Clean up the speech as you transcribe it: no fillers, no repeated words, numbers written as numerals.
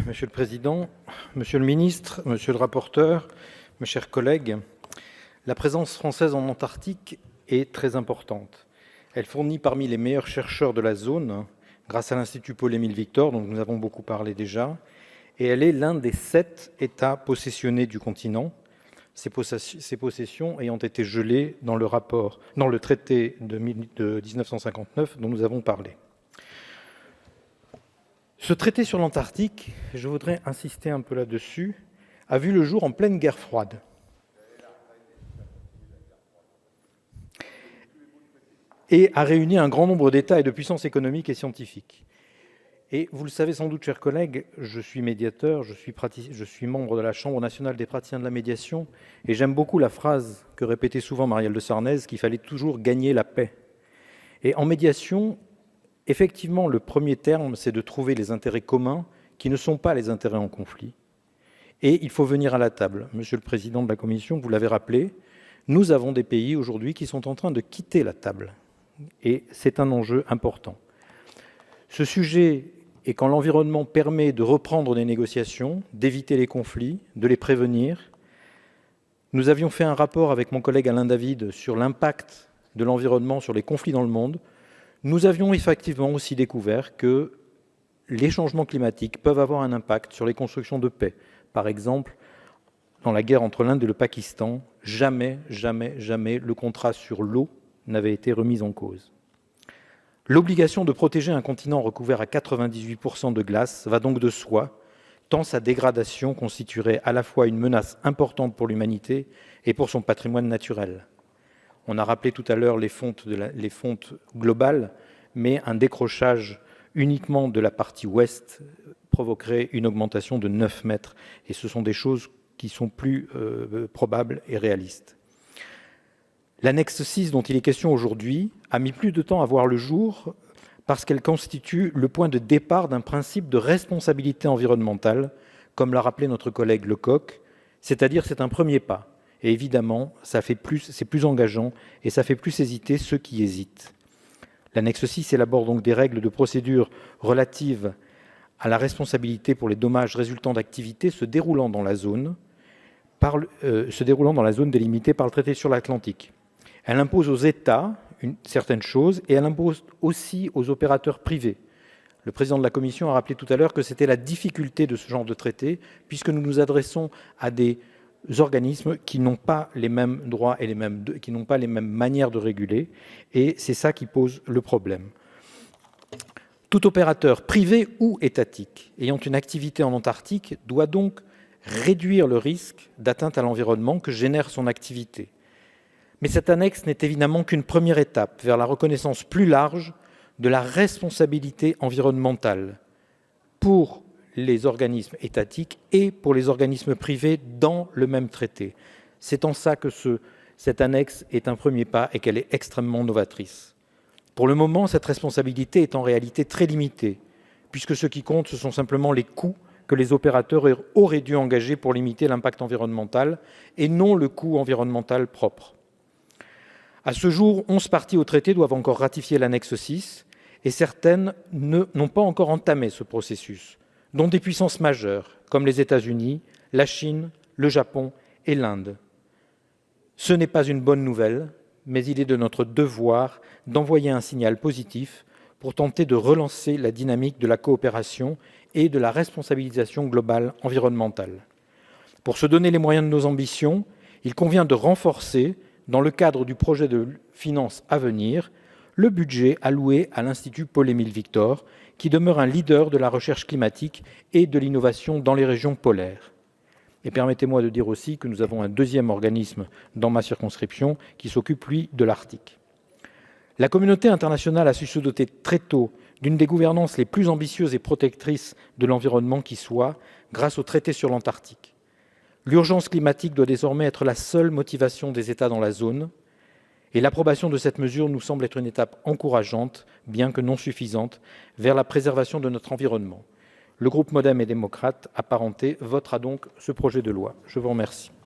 Monsieur le Président, Monsieur le Ministre, Monsieur le rapporteur, mes chers collègues, la présence française en Antarctique est très importante. Elle fournit parmi les meilleurs chercheurs de la zone, grâce à l'Institut Paul-Émile Victor, dont nous avons beaucoup parlé déjà, et elle est l'un des 7 États possessionnés du continent, ces possessions ayant été gelées dans le traité de 1959 dont nous avons parlé. Ce traité sur l'Antarctique, je voudrais insister un peu là-dessus, a vu le jour en pleine guerre froide. Et a réuni un grand nombre d'États et de puissances économiques et scientifiques. Et vous le savez sans doute, chers collègues, je suis médiateur, je suis membre de la Chambre nationale des praticiens de la médiation, et j'aime beaucoup la phrase que répétait souvent Marielle de Sarnez, qu'il fallait toujours gagner la paix. Et en médiation, effectivement, le premier terme, c'est de trouver les intérêts communs qui ne sont pas les intérêts en conflit. Et il faut venir à la table. Monsieur le Président de la Commission, vous l'avez rappelé, nous avons des pays aujourd'hui qui sont en train de quitter la table. Et c'est un enjeu important. Ce sujet est quand l'environnement permet de reprendre des négociations, d'éviter les conflits, de les prévenir. Nous avions fait un rapport avec mon collègue Alain David sur l'impact de l'environnement sur les conflits dans le monde. Nous avions effectivement aussi découvert que les changements climatiques peuvent avoir un impact sur les constructions de paix. Par exemple, dans la guerre entre l'Inde et le Pakistan, jamais le contrat sur l'eau n'avait été remis en cause. L'obligation de protéger un continent recouvert à 98% de glace va donc de soi, tant sa dégradation constituerait à la fois une menace importante pour l'humanité et pour son patrimoine naturel. On a rappelé tout à l'heure les fontes globales, mais un décrochage uniquement de la partie ouest provoquerait une augmentation de 9 mètres. Et ce sont des choses qui sont plus probables et réalistes. L'annexe 6 dont il est question aujourd'hui a mis plus de temps à voir le jour parce qu'elle constitue le point de départ d'un principe de responsabilité environnementale, comme l'a rappelé notre collègue Lecoq, c'est-à-dire c'est un premier pas. Et évidemment, c'est plus engageant et ça fait plus hésiter ceux qui hésitent. L'annexe 6 élabore donc des règles de procédure relatives à la responsabilité pour les dommages résultant d'activités se déroulant dans la zone délimitée par le traité sur l'Atlantique. Elle impose aux États certaines choses et elle impose aussi aux opérateurs privés. Le président de la Commission a rappelé tout à l'heure que c'était la difficulté de ce genre de traité, puisque nous nous adressons à des organismes qui n'ont pas les mêmes droits et qui n'ont pas les mêmes manières de réguler, et c'est ça qui pose le problème. Tout opérateur privé ou étatique ayant une activité en Antarctique doit donc réduire le risque d'atteinte à l'environnement que génère son activité. Mais cette annexe n'est évidemment qu'une première étape vers la reconnaissance plus large de la responsabilité environnementale pour les organismes étatiques et pour les organismes privés dans le même traité. C'est en ça que cette annexe est un premier pas et qu'elle est extrêmement novatrice. Pour le moment, cette responsabilité est en réalité très limitée, puisque ce qui compte, ce sont simplement les coûts que les opérateurs auraient dû engager pour limiter l'impact environnemental et non le coût environnemental propre. À ce jour, 11 parties au traité doivent encore ratifier l'annexe 6 et certaines n'ont pas encore entamé ce processus, dont des puissances majeures comme les États-Unis, la Chine, le Japon et l'Inde. Ce n'est pas une bonne nouvelle, mais il est de notre devoir d'envoyer un signal positif pour tenter de relancer la dynamique de la coopération et de la responsabilisation globale environnementale. Pour se donner les moyens de nos ambitions, il convient de renforcer, dans le cadre du projet de finances à venir, le budget alloué à l'Institut Paul-Émile Victor, qui demeure un leader de la recherche climatique et de l'innovation dans les régions polaires. Et permettez-moi de dire aussi que nous avons un deuxième organisme dans ma circonscription qui s'occupe, lui, de l'Arctique. La communauté internationale a su se doter très tôt d'une des gouvernances les plus ambitieuses et protectrices de l'environnement qui soit, grâce au traité sur l'Antarctique. L'urgence climatique doit désormais être la seule motivation des États dans la zone, et l'approbation de cette mesure nous semble être une étape encourageante, bien que non suffisante, vers la préservation de notre environnement. Le groupe Modem et démocrate apparenté votera donc ce projet de loi. Je vous remercie.